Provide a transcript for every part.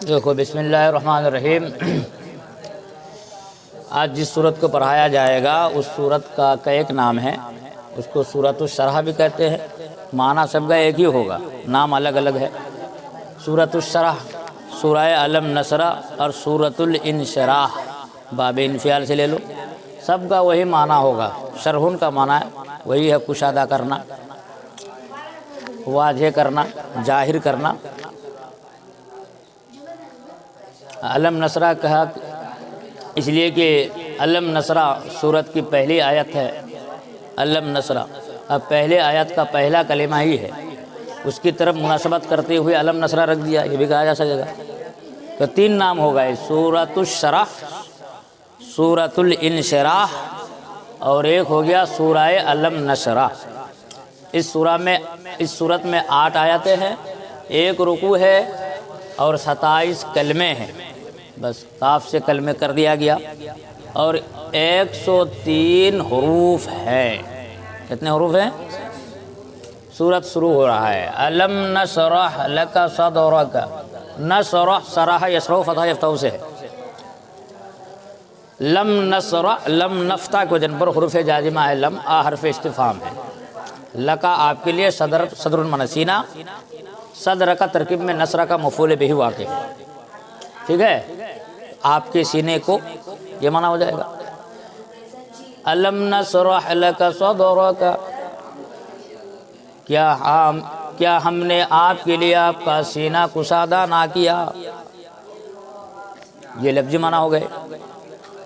دیکھو بسم اللہ الرحمن الرحیم۔ آج جس صورت کو پڑھایا جائے گا اس صورت کا ایک نام ہے، اس کو سورۃ الشرح بھی کہتے ہیں۔ معنی سب کا ایک ہی ہوگا، نام الگ الگ ہے۔ سورۃ الشرح سورہ علم نشرہ اور سورۃ الانشراح باب انفعال سے لے لو، سب کا وہی معنی ہوگا۔ شرح کا معنی وہی ہے کشادہ کرنا، واضح کرنا، ظاہر کرنا۔ علم نشرہ کہا اس لیے کہ علم نشرہ سورت کی پہلی آیت ہے۔ علم نشرہ اب پہلے آیت کا پہلا کلمہ ہی ہے، اس کی طرف مناسبت کرتے ہوئے علم نشرہ رکھ دیا، یہ بھی کہا جا سکے گا۔ تو تین نام ہو گئے، سورۃ الشرح، سورۃ الانشراح اور ایک ہو گیا سورہ علم نشرہ۔ اس صورت میں 8 آیتیں ہیں، 1 رکوع ہے اور 27 کلمے ہیں۔ بس کاف سے کلمے کر دیا گیا اور 103 حروف ہیں۔ کتنے حروف ہیں؟ سورت شروع ہو رہا ہے علم نشرح لک صدرک، نشرح شرح یشرح فتح یفتح سے ہے۔ لم نشرح لم نفتح کو جن پر حروف جازمہ ہے، لم حرف استفہام ہے۔ لکا آپ کے لیے صدر من سینہ، صدر کا ترکیب میں نصرہ کا مفعول بہ واقع ہے، ٹھیک ہے؟ آپ کے سینے کو یہ معنی ہو جائے گا۔ علم نشرح لک صدرک، کیا ہم نے آپ کے لیے آپ کا سینہ کشادہ نہ کیا؟ یہ لفظی معنی ہو گئے۔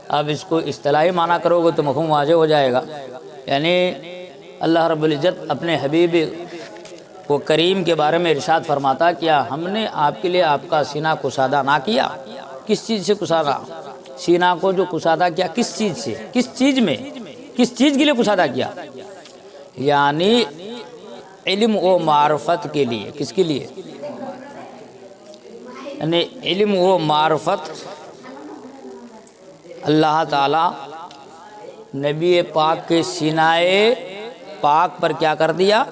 اب اس کو اصطلاحی معنی کرو گے تو مفہوم واضح ہو جائے گا۔ یعنی اللہ رب العزت اپنے حبیب کو کریم کے بارے میں ارشاد فرماتا، کیا ہم نے آپ کے لیے آپ کا سینہ کشادہ نہ کیا؟ کس چیز سے کشادہ؟ سینہ کو جو کشادہ کیا کس چیز سے، کس چیز میں، کس چیز کے لیے کشادہ کیا؟ یعنی علم و معرفت کے لیے۔ کس کے لیے؟ یعنی علم و معرفت اللہ تعالی نبی پاک کے سینہ پاک پر کیا کر دیا؟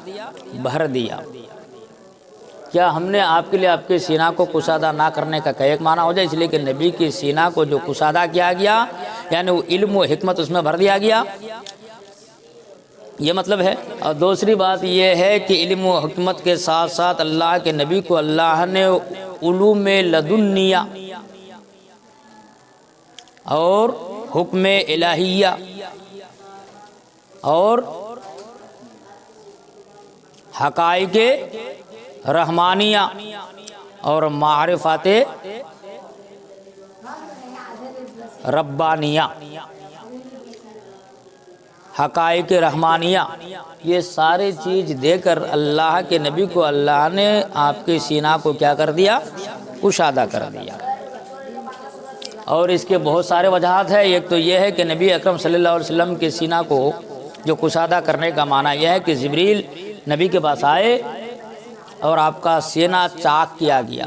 بھر دیا۔ کیا ہم نے آپ کے لیے آپ کے سینہ کو کشادہ نہ کرنے کا ایک معنی ہو جائے، اس لیے کہ نبی کے سینہ کو جو کشادہ کیا گیا یعنی وہ علم و حکمت اس میں بھر دیا گیا، یہ مطلب ہے۔ اور دوسری بات یہ ہے کہ علم و حکمت کے ساتھ ساتھ اللہ کے نبی کو اللہ نے علوم لدنیہ اور حکم الہیہ اور حقائق رحمانیہ اور معرفات ربانیہ، حقائق رحمانیہ، یہ سارے چیز دے کر اللہ کے نبی کو اللہ نے آپ کے سینہ کو کیا کر دیا؟ کشادہ کر دیا۔ اور اس کے بہت سارے وجہات ہیں۔ ایک تو یہ ہے کہ نبی اکرم صلی اللہ علیہ وسلم کے سینہ کو جو کشادہ کرنے کا معنی یہ ہے کہ جبریل نبی کے پاس آئے اور آپ کا سینہ چاک کیا گیا،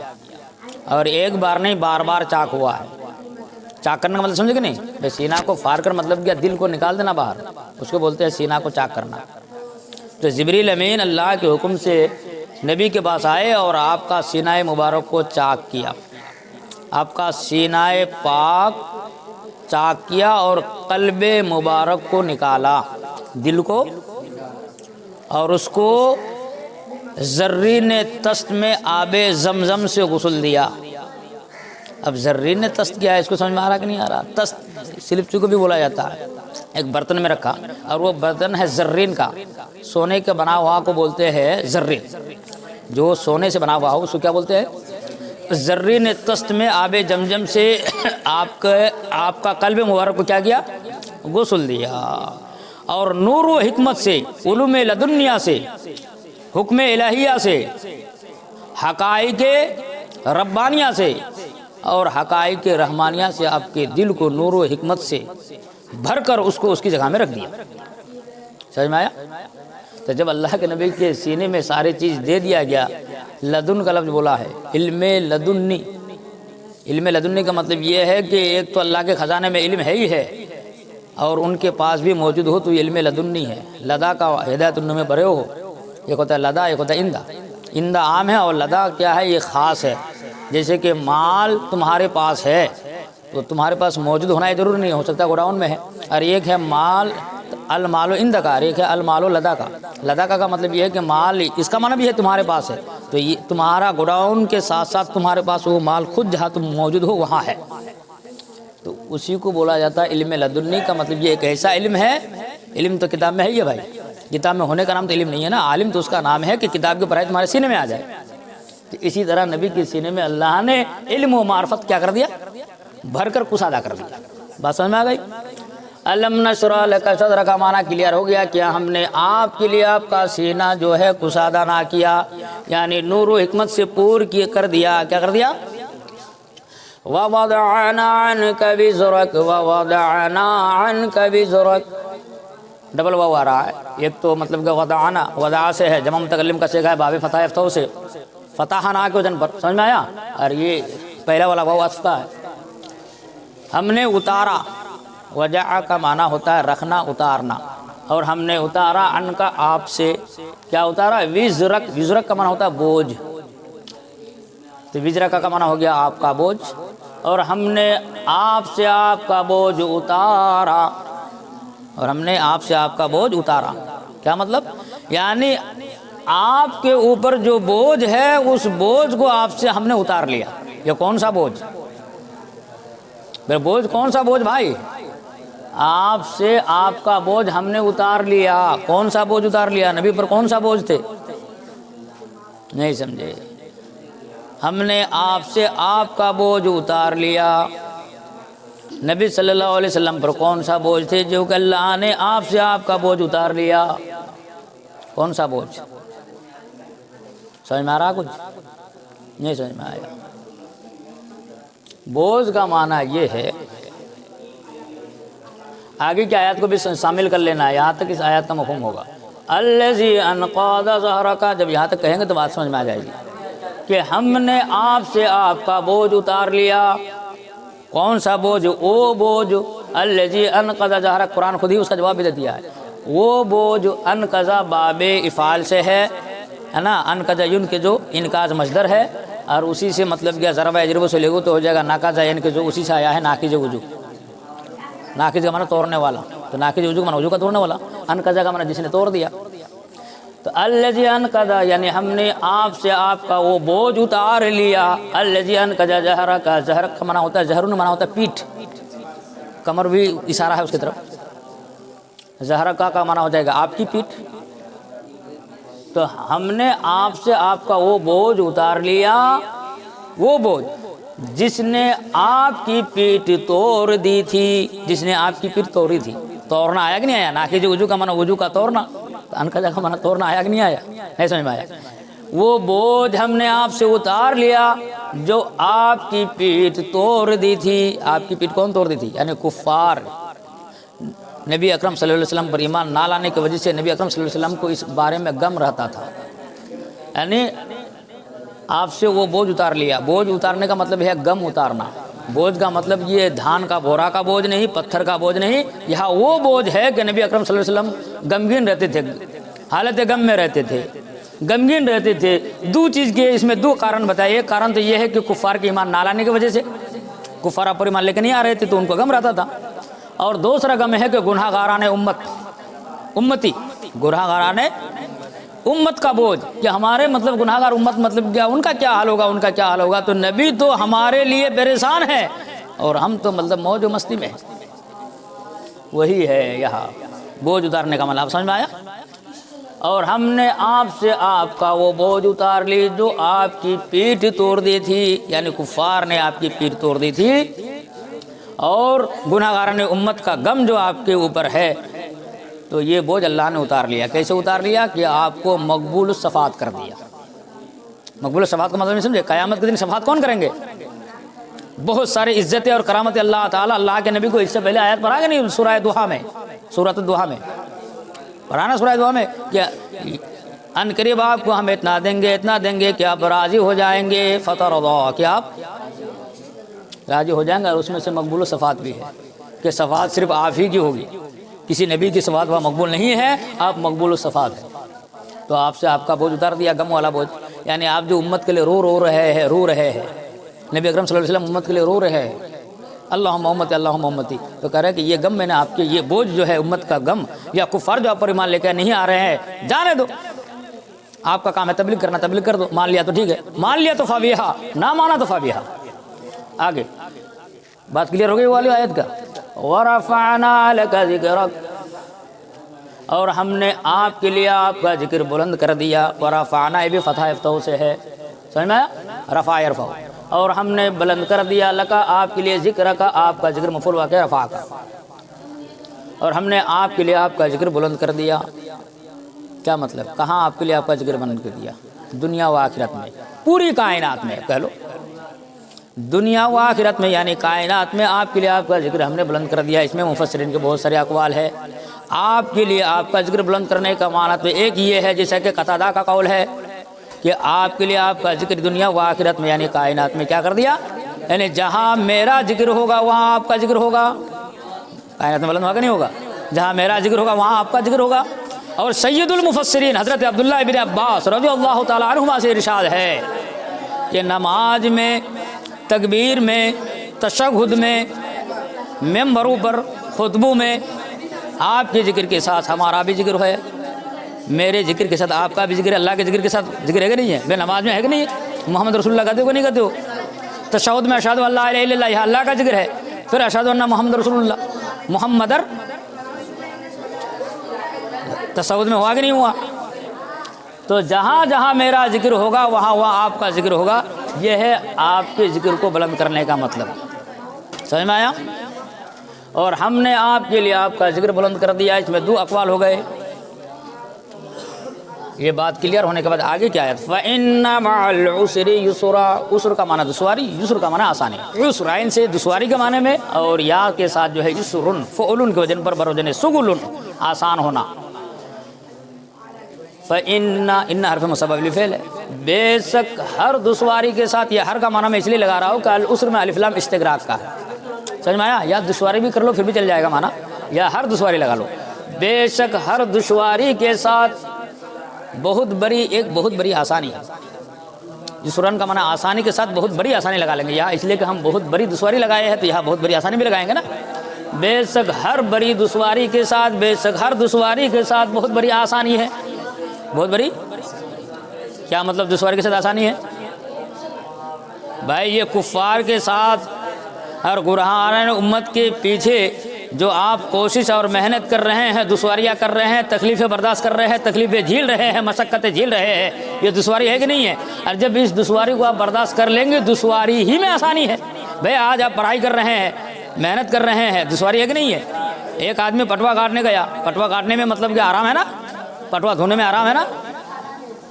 اور ایک بار نہیں بار بار چاک ہوا ہے۔ چاک کرنے کا مطلب سمجھے کہ نہیں؟ سینہ کو فار کر مطلب کیا؟ دل کو نکال دینا باہر، اس کو بولتے ہیں سینہ کو چاک کرنا۔ تو جبریل امین اللہ کے حکم سے نبی کے پاس آئے اور آپ کا سینہ مبارک کو چاک کیا، آپ کا سینہ پاک چاک کیا اور قلب مبارک کو نکالا، دل کو، اور اس کو زرین تست میں آب زمزم سے غسل دیا۔ اب زرین تست کیا ہے اس کو سمجھ میں آ رہا کہ نہیں آ رہا؟ تست سلپچو کو بھی بولا جاتا ہے۔ ایک برتن میں رکھا اور وہ برتن ہے زرین کا، سونے کا بنا ہوا کو بولتے ہیں زرین، جو سونے سے بنا ہوا ہو اس کو کیا بولتے ہیں؟ زرین تست میں آب زمزم سے آپ کا قلب مبارک کو کیا کیا؟ غسل دیا، اور نور و حکمت سے، علوم لدنیہ سے، حکم الہیہ سے، حقائق ربانیہ سے اور حقائق رحمانیہ سے آپ کے دل کو نور و حکمت سے بھر کر اس کو اس کی جگہ میں رکھ دیا۔ سمجھ میں آیا؟ تو جب اللہ کے نبی کے سینے میں سارے چیز دے دیا گیا، لدن کا لفظ بولا ہے، علم لدنی۔ علم لدنی کا مطلب یہ ہے کہ ایک تو اللہ کے خزانے میں علم ہے ہی ہے، اور ان کے پاس بھی موجود ہو تو یہ علم لدنی ہے۔ لدا کا ہدایت میں پڑھے ہو، ایک ہوتا ہے لدا، ایک ہوتا ہے اندہ۔ اندہ عام ہے اور لدا کیا ہے؟ یہ خاص ہے۔ جیسے کہ مال تمہارے پاس ہے تو تمہارے پاس موجود ہونا ضروری نہیں، ہو سکتا گوڈاؤن میں ہے، اور ایک ہے مال المال عندک، ایک ہے المال لدک۔ لدک کا مطلب یہ ہے کہ مال اس کا معنی بھی ہے تمہارے پاس ہے، تو یہ تمہارا گوڈاؤن کے ساتھ ساتھ تمہارے پاس وہ مال خود جہاں تم موجود ہو وہاں ہے، تو اسی کو بولا جاتا ہے علم لدنی کا مطلب یہ ایک ایسا علم ہے، علم تو کتاب میں ہے یہ بھائی، کتاب میں ہونے کا نام تو علم نہیں ہے نا، عالم تو اس کا نام ہے کہ کتاب کی پڑھائی تمہارے سینے میں آ جائے۔ تو اسی طرح نبی کے سینے میں اللہ نے علم و معرفت کیا کر دیا، بھر کر کشادہ کر دیا۔ بات سمجھ میں آ گئی؟ الم نشرح لک صدرک کا معنی کلیئر ہو گیا، کیا ہم نے آپ کے لیے آپ کا سینہ جو ہے کشادہ نہ کیا، یعنی نور و حکمت سے پور کر دیا، کیا کر دیا؟ وَوَضَعْنَا عَنْكَ وِزْرَكَ وَوَضَعْنَا عَنْكَ وِزْرَكَ، ڈبل واو آ رہا ہے، ایک تو مطلب کہ وضعنا وضع سے ہے، جمع متکلم کا صیغہ ہے باب فتح یفتح سے، فتحنا کے وزن پر، سمجھ میں آیا؟ اور یہ پہلا والا واو عطف کا ہے۔ ہم نے اتارا، وجع کا معنی ہوتا ہے رکھنا، اتارنا، اور ہم نے اتارا ان کا آپ سے، کیا اتارا؟ وزرک، وزرک کا معنی ہوتا ہے بوجھ، تو وزرک کا معنی ہو گیا آپ کا بوجھ، اور ہم نے آپ سے آپ کا بوجھ اتارا، اور ہم نے آپ سے آپ کا بوجھ اتارا، کیا مطلب؟ یعنی آپ کے اوپر جو بوجھ ہے اس بوجھ کو آپ سے ہم نے اتار لیا۔ یہ کون سا بوجھ؟ بوجھ کون سا بوجھ بھائی؟ آپ سے آپ کا بوجھ ہم نے اتار لیا۔ کون سا بوجھ اتار لیا؟ نبی پر کون سا بوجھ تھے؟ نہیں سمجھے؟ ہم نے آپ سے آپ کا بوجھ اتار لیا۔ نبی صلی اللہ علیہ وسلم پر کون سا بوجھ تھے جو کہ اللہ نے آپ سے آپ کا بوجھ اتار لیا؟ کون سا بوجھ؟ سمجھ میں آ رہا کچھ؟ نہیں سمجھ میں آیا؟ بوجھ کا معنی یہ ہے، آگے کی آیات کو بھی شامل کر لینا ہے، یہاں تک اس آیات کا مفہوم ہوگا۔ الذی انقض ظہرک، جب یہاں تک کہیں گے تو بات سمجھ میں آ جائے گی کہ ہم نے آپ سے آپ کا بوجھ اتار لیا۔ کون سا بوجھ؟ وہ بوجھ الذی انقض ظہرک، قرآن خود ہی اس کا جواب بھی دے دیا ہے۔ وہ بوجھ انقض باب افعال سے ہے نا، انقض ین کے جو انقاذ مصدر ہے، اور اسی سے مطلب کیا ضرب اجرب سے لگو تو ہو جائے گا ناقض یعنی کہ جو اسی سے آیا ہے ناقض وجوہ۔ ناقض کا معنی توڑنے والا، تو ناقض وجوہ کا معنی وجوہ کا توڑنے والا، انقض کا معنی جس نے توڑ دیا۔ تو الذی انقض یعنی ہم نے آپ سے آپ کا وہ بوجھ اتار لیا۔ الذی انقض ظہرک، ظہرک کا معنی ہوتا ہے، ظہرن معنی ہوتا ہے پیٹھ، کمر بھی اشارہ ہے اس کی طرف، ظہرک کا معنی ہو جائے گا آپ کی پیٹھ۔ تو ہم نے آپ سے آپ کا وہ بوجھ اتار لیا، وہ بوجھ جس نے آپ کی پیٹھ توڑ دی تھی، جس نے آپ کی پیٹھ توڑی تھی۔ توڑنا آیا کہ نہیں آیا؟ ناقض وجوہ کا معنی وجوہ کا توڑنا، انقضا کا معنی توڑنا آیا کہ نہیں آیا؟ نہیں سمجھ میں آیا؟ وہ بوجھ ہم نے آپ سے اتار لیا جو آپ کی پیٹھ توڑ دی تھی۔ آپ کی پیٹھ کون توڑ دی تھی؟ یعنی کفار۔ نبی اکرم صلی اللہ علیہ وسلم پر ایمان نہ لانے کی وجہ سے نبی اکرم صلی اللہ علیہ وسلم کو اس بارے میں غم رہتا تھا، یعنی آپ سے وہ بوجھ اتار لیا۔ بوجھ اتارنے کا مطلب ہے غم اتارنا۔ بوجھ کا مطلب یہ دھان کا بورا کا بوجھ نہیں، پتھر کا بوجھ نہیں، یہاں وہ بوجھ ہے کہ نبی اکرم صلی اللہ علیہ وسلم غمگین رہتے تھے، حالت غم میں رہتے تھے، غمگین رہتے تھے۔ دو چیز کے اس میں دو کارن بتائے۔ ایک کارن تو یہ ہے کہ کفار کے ایمان نہ لانے کی وجہ سے، کفار پر ایمان لے کے نہیں آ رہے تھے تو ان کو غم رہتا تھا، اور دوسرا غم ہے کہ گناہ گاران امتی، گناہ گاران امت کا بوجھ، کہ ہمارے مطلب گناہ گار امت مطلب کیا، ان کا کیا حال ہوگا، ان کا کیا حال ہوگا۔ تو نبی تو ہمارے لیے پریشان ہے اور ہم تو مطلب موج و مستی میں ہیں۔ وہی ہے یہاں بوجھ اتارنے کا مطلب، سمجھ میں آیا؟ اور ہم نے آپ سے آپ کا وہ بوجھ اتار لی جو آپ کی پیٹھ توڑ دی تھی، یعنی کفار نے آپ کی پیٹھ توڑ دی تھی، اور گناہ گاران امت کا غم جو آپ کے اوپر ہے، تو یہ بوجھ اللہ نے اتار لیا۔ کیسے اتار لیا؟ کہ آپ کو مقبول الصفات کر دیا۔ مقبول الصفات کا مطلب نہیں سمجھے؟ قیامت کے دن صفات کون کریں گے؟ بہت سارے عزتیں اور کرامت اللہ تعالیٰ اللہ کے نبی کو اس سے پہلے آیت پڑھا کہ نہیں؟ سورہ دوحہ میں، سورۃ الدوحہ میں پڑھا نا، سورہ دوحہ میں کہ ان قریب آپ کو ہم اتنا دیں گے، اتنا دیں گے کہ آپ راضی ہو جائیں گے، فترضا، کہ آپ راضی ہو جائیں گے۔ اور اس میں سے مقبول الصفات بھی ہے کہ صفات صرف آپ ہی کی ہوگی، کسی نبی کی صفات وہ مقبول نہیں ہے، آپ مقبول الصفات ہیں۔ تو آپ سے آپ کا بوجھ اتار دیا، غم والا بوجھ، یعنی آپ جو امت کے لیے رو رہے ہیں، نبی اکرم صلی اللہ علیہ وسلم امت کے لیے رو رہے ہیں، اللہم امتی اللہم امتی، تو کہہ رہے ہیں کہ یہ غم میں نے آپ کے، یہ بوجھ جو ہے امت کا غم، یا کفار جو آپ پر ایمان لے کے نہیں آ رہے ہیں، جانے دو، آپ کا کام ہے تبلیغ کرنا، تبلیغ کر دو، مان لیا تو ٹھیک ہے، مان لیا تو فابیہا، نہ مانا تو فابیہا۔ آگے بات کلیئر ہو گئی والی آیت کا، وَرَفَعْنَا لَكَ ذِكْرَكَ، اور ہم نے آپ کے لیے آپ کا ذکر بلند کر دیا۔ ورفعنا یہ بھی فتح افتح سے ہے، سمجھ میں آیا؟ رفع یرفع، اور ہم نے بلند کر دیا لکا آپ کے لیے ذکر کا، آپ کا ذکر مفعول واقع رفع کا، اور ہم نے آپ کے لیے آپ کا ذکر بلند کر دیا۔ کیا مطلب؟ کہاں آپ کے لیے آپ کا ذکر بلند کر دیا؟ دنیا و آخرت میں، پوری کائنات میں کہہ لو، دنیا و آخرت میں یعنی کائنات میں آپ کے لیے آپ کا ذکر ہم نے بلند کر دیا۔ اس میں مفسرین کے بہت سارے اقوال ہے۔ آپ کے لیے آپ کا ذکر بلند کرنے کا معنی تو ایک یہ ہے، جیسا کہ قتادہ کا قول ہے کہ آپ کے لیے آپ کا ذکر دنیا و آخرت میں یعنی کائنات میں کیا کر دیا، یعنی جہاں میرا ذکر ہوگا وہاں آپ کا ذکر ہوگا، کائنات میں بلند ہوگا نہیں ہوگا، جہاں میرا ذکر ہوگا وہاں آپ کا ذکر ہوگا۔ اور سید المفسرین حضرت عبداللہ ابن عباس رضی اللہ تعالیٰ عنہما سے ارشاد ہے کہ نماز میں، تکبیر میں، تشہد میں، ممبروں پر، خطبوں میں آپ کے ذکر کے ساتھ ہمارا بھی ذکر ہے، میرے ذکر کے ساتھ آپ کا بھی ذکر ہے، اللہ کے ذکر کے ساتھ ذکر ہے کہ نہیں ہے؟ بے نماز میں ہے کہ نہیں ہے؟ محمد رسول اللہ کہتے ہو کہ نہیں کہتے ہو؟ تشہد میں اشہد اللہ الہ الا اللہ، یہ اللہ کا ذکر ہے، پھر اشہد ان محمد رسول اللہ، محمدر تشہد میں ہوا کہ نہیں ہوا؟ تو جہاں جہاں میرا ذکر ہوگا وہاں وہاں آپ کا ذکر ہوگا، یہ ہے آپ کے ذکر کو بلند کرنے کا مطلب، سمجھ میں آیا؟ اور ہم نے آپ کے لیے آپ کا ذکر بلند کر دیا۔ اس میں دو اقوال ہو گئے۔ یہ بات کلیئر ہونے کے بعد آگے کیا ہے؟ فَإِنَّ مَعَ الْعُسْرِ يُسْرًا، عسر کا معنی دشواری، یسر کا معنی آسانی، عسر عین سے دشواری کے معنی میں، اور یا کے ساتھ جو ہے یسرن، فعلن کے وزن پر بروزن سگلن، آسان ہونا۔ فَإِنَّ، ان حرف مسبب لفعل ہے، بے شک ہر دشواری کے ساتھ، یہ ہر کا معنی میں اس لیے لگا رہا ہوں کہ العسر میں الف لام استغراق کا ہے، سمجھ میں آیا؟ یا دشواری بھی کر لو پھر بھی چل جائے گا معنی، یا ہر دشواری لگا لو، بے شک ہر دشواری کے ساتھ بہت بڑی، ایک بہت بڑی آسانی ہے۔ یسرن کا معنی آسانی کے ساتھ بہت بڑی آسانی لگا لیں گے، یہاں اس لیے کہ ہم بہت بڑی دشواری لگائے ہیں تو یہاں بہت بڑی آسانی بھی لگائیں گے نا۔ بے شک ہر بڑی دشواری کے ساتھ، بے شک ہر دشواری کے ساتھ بہت بڑی آسانی ہے، بہت بڑی، کیا مطلب دشواری کے ساتھ آسانی ہے؟ بھائی یہ کفار کے ساتھ اور گناہگار امت کے پیچھے جو آپ کوشش اور محنت کر رہے ہیں، دشواریاں کر رہے ہیں، تکلیفیں برداشت کر رہے ہیں، تکلیفیں جھیل رہے ہیں، مشقتیں جھیل رہے ہیں، یہ دشواری ہے کہ نہیں ہے؟ اور جب اس دشواری کو آپ برداشت کر لیں گے، دشواری ہی میں آسانی ہے۔ بھائی آج آپ پڑھائی کر رہے ہیں، محنت کر رہے ہیں، دشواری ہے کہ نہیں ہے؟ ایک آدمی پٹوا کاٹنے گیا، پٹوا کاٹنے میں مطلب کہ آرام ہے نا، پٹوا دھونے میں آرام ہے نا،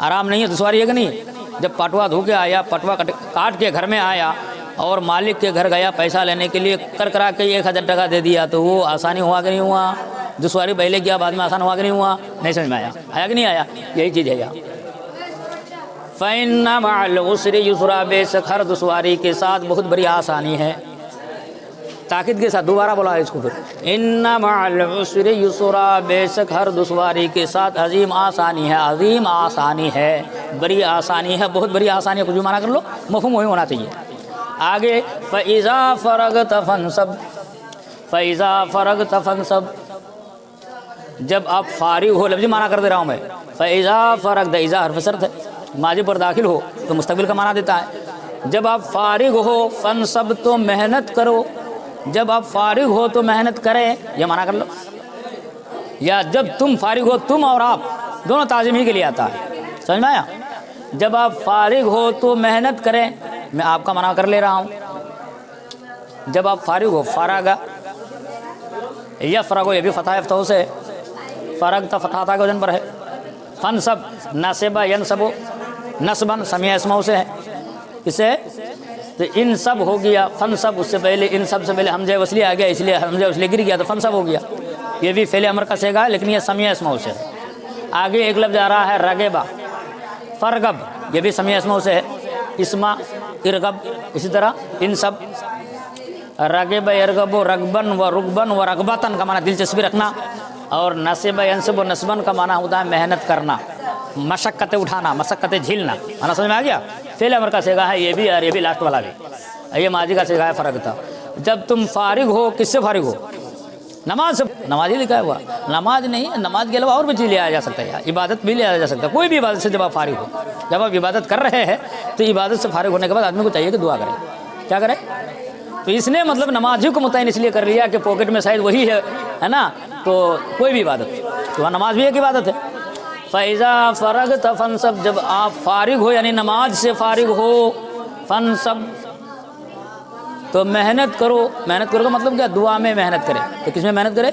آرام نہیں ہے، دشواری ہے کہ نہیں ہے؟ جب پٹوا دھو کے آیا، پٹوا کاٹ کے گھر میں آیا اور مالک کے گھر گیا پیسہ لینے کے لیے، کر کرا کے 1000 ٹکا دے دیا، تو وہ آسانی ہوا کہ نہیں ہوا؟ دشواری پہلے کیا بعد میں آسان ہوا کہ نہیں ہوا؟ نہیں سمجھ میں آیا؟ آیا کہ نہیں آیا؟ یہی چیز ہے یہاں۔ فَإِنَّ مَعَ الْعُسْرِ يُسْرًا، بے شک ہر دشواری کے ساتھ بہت بڑی آسانی ہے۔ تاکید کے ساتھ دوبارہ بولا اس کو پھر، اِنَّ مَعَ الْعُسْرِ يُسْرًا، بے شک ہر دشواری کے ساتھ عظیم آسانی ہے، عظیم آسانی ہے، بڑی آسانی ہے، بہت بڑی آسانی ہے، کچھ بھی معنی کر لو، مفہوم وہی ہونا چاہیے۔ آگے فَإِذَا فَرَغْتَ فَانْصَبْ، فَإِذَا فَرَغْتَ فَانْصَبْ، جب آپ فارغ ہو، لفظی معنی کر دے رہا ہوں میں، فَإِذَا فَرَغْتَ، اِذَا حرف شرط ہے، ماضی پر داخل ہو تو مستقبل کا معنی دیتا ہے۔ جب آپ فارغ ہو، فَانْصَبْ، تو محنت کرو، جب آپ فارغ ہو تو محنت کریں، یہ معنی کر لو، یا جب تم فارغ ہو، تم اور آپ دونوں تعظیم ہی کے لیے آتا ہے، سمجھ میں آیا؟ جب آپ فارغ ہو تو محنت کریں، میں آپ کا منع کر لے رہا ہوں، جب آپ فارغ ہو، فارغ یا فرغ ہو، یہ بھی فتح افتح سے ہے، فرغ تا فتح تا کے وزن پر ہے۔ فنصب، نصب ینصب، نصبا سمیع اسماء سے ہے، اسے تو ان سب ہو گیا، فنصب اس سے پہلے، ان سب سے پہلے حمزہ وصلی آ گیا، اس لیے حمزہ وصلی گر گیا تو فنصب ہو گیا، یہ بھی فعل امر کا صیغہ ہے لیکن یہ سمیع اسماء سے ہے۔ آگے ایک لفظ آ رہا ہے رغبہ، فرغب، یہ بھی سمیع اسماء سے ہے، اسما، ارغب، اسی طرح ان سب، رغب یرغب، رغبن و رغبن و رغبتن کا معنی دلچسپی رکھنا، اور نصب ینصب و نصبن کا معنی ہوتا ہے محنت کرنا، مشقتیں اٹھانا، مشقتیں جھیلنا، معنی سمجھ میں آ گیا؟ فعل امر کا صیغہ ہے یہ بھی اور یہ بھی لاسٹ والا بھی، یہ ماضی کا صیغہ ہے، فرق تھا۔ جب تم فارغ ہو، کس سے فارغ ہو؟ نماز سے۔ نماز ہی لکھا ہوا، نماز نہیں، نماز کے علاوہ اور بھی چیز لیا جا سکتا ہے، عبادت بھی لیا جا سکتا ہے، کوئی بھی عبادت سے جب آپ فارغ ہو، جب آپ عبادت کر رہے ہیں تو عبادت سے فارغ ہونے کے بعد آدمی کو چاہیے کہ دعا کرے۔ کیا کرے؟ تو اس نے مطلب نماز ہی کو متعین اس لیے کر لیا کہ پاکٹ میں شاید وہی ہے نا، تو کوئی بھی عبادت، تو نماز بھی ایک عبادت ہے۔ فَإِذَا فَرَغْتَ فَانْصَبْ، جب آپ فارغ ہو یعنی نماز سے فارغ ہو، فَانْصَبْ تو محنت کرو۔ محنت کرو کا مطلب کیا؟ دعا میں محنت کرے۔ تو کس میں محنت کرے؟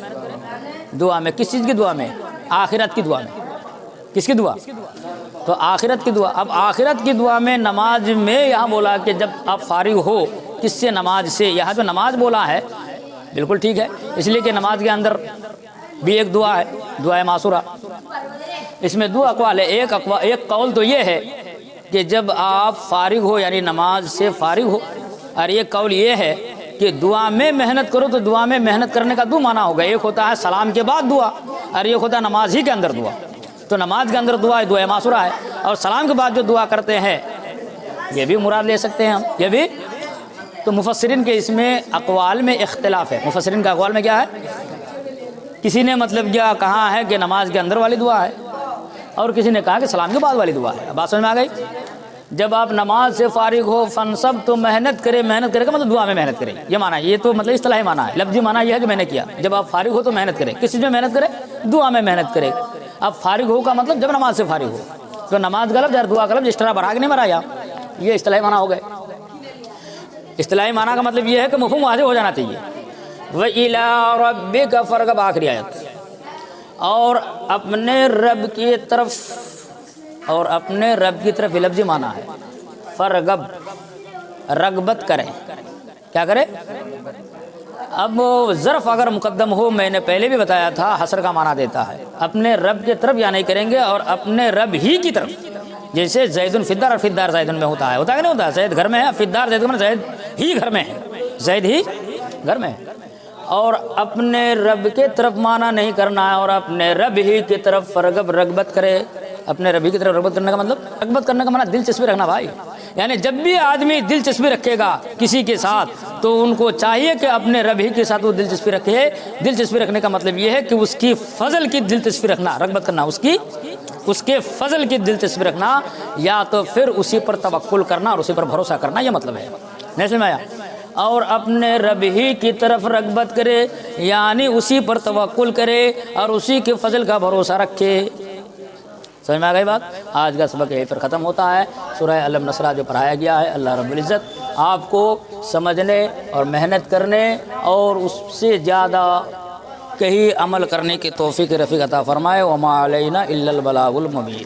دعا میں۔ کس چیز کی دعا میں؟ آخرت کی دعا میں۔ کس کی دعا؟ تو آخرت کی دعا۔ اب آخرت کی دعا میں نماز میں یہاں بولا کہ جب آپ فارغ ہو، کس سے؟ نماز سے۔ یہاں جو نماز بولا ہے بالکل ٹھیک ہے، اس لیے کہ نماز کے اندر بھی ایک دعا ہے، دعا معصورہ۔ اس میں دو اقوال ہے، ایک قول تو یہ ہے کہ جب آپ فارغ ہو یعنی نماز سے فارغ ہو، اور ایک قول یہ ہے کہ دعا میں محنت کرو۔ تو دعا میں محنت کرنے کا دو معنی ہوگا، ایک ہوتا ہے سلام کے بعد دعا اور ایک ہوتا ہے نماز ہی کے اندر دعا۔ تو نماز کے اندر دعا ہے، دعا معصورہ ہے، اور سلام کے بعد جو دعا کرتے ہیں یہ بھی مراد لے سکتے ہیں ہم، یہ بھی۔ تو مفسرین کے اس میں اقوال میں اختلاف ہے۔ مفسرین کا اقوال میں کیا ہے؟ کسی نے مطلب کیا کہا ہے کہ نماز کے اندر والی دعا ہے، اور کسی نے کہا کہ سلام کے بعد والی دعا ہے۔ بات سمجھ میں آ گئی؟ جب آپ نماز سے فارغ ہو، فنصب تو محنت کرے۔ محنت کرے کا مطلب دعا میں محنت کرے، یہ معنی ہے۔ یہ تو مطلب اصطلاحی معنی ہے، لفظی معنی یہ ہے کہ میں نے کیا۔ جب آپ فارغ ہو تو محنت کرے، کس چیز میں محنت کرے؟ دعا میں محنت کرے۔ اب فارغ ہو کا مطلب جب نماز سے فارغ ہو، تو نماز کا لفظ اور دعا کا لفظ اس طرح برا کے نہیں مرا، یہ اصطلاحی معنی ہو گئے۔ اصطلاحی معنی کا مطلب یہ ہے کہ مفہوم واضح ہو جانا چاہیے۔ وَإِلَىٰ رَبِّكَ فَارْغَب، آخری آیت۔ اور اپنے رب کی طرف، اور اپنے رب کی طرف لفظی معنی ہے فرغب، رغبت کریں۔ کیا کرے؟ اب ظرف اگر مقدم ہو، میں نے پہلے بھی بتایا تھا، حصر کا معنی دیتا ہے۔ اپنے رب کی طرف یا نہیں کریں گے، اور اپنے رب ہی کی طرف۔ جیسے زید فی الدار اور فی الدار زید میں ہوتا ہے کہ نہیں ہوتا ہے؟ زید گھر میں ہے، فی الدار زید میں، زید ہی گھر میں ہے، زید ہی گھر میں ہے۔ اور اپنے رب کے طرف معنی نہیں کرنا ہے، اور اپنے رب ہی کی طرف فرغب، رغبت کرے۔ اپنے رب ہی کی طرف رغبت کرنے کا مطلب، رغبت کرنے کا معنی دلچسپی رکھنا بھائی۔ یعنی جب بھی آدمی دلچسپی رکھے گا کسی کے ساتھ، تو ان کو چاہیے کہ اپنے رب ہی کے ساتھ وہ دلچسپی رکھے۔ دلچسپی رکھنے کا مطلب یہ ہے کہ اس کی فضل کی دلچسپی رکھنا، رغبت کرنا، اس کے فضل کی دلچسپی رکھنا، یا تو پھر اسی پر توکل کرنا اور اسی پر بھروسہ کرنا، یہ مطلب ہے۔ نہیں سمجھ میں آیا؟ اور اپنے رب ہی کی طرف رغبت کرے یعنی اسی پر توکل کرے اور اسی کے فضل کا بھروسہ رکھے۔ سمجھ میں آ گئی بات؟ آج کا سبق یہیں پر ختم ہوتا ہے۔ سورہ الم نصرہ جو پڑھایا گیا ہے، اللہ رب العزت آپ کو سمجھنے اور محنت کرنے اور اس سے زیادہ کہیں عمل کرنے کی توفیق رفیق عطا فرمائے۔ وما علینا الا البلاغ المبین۔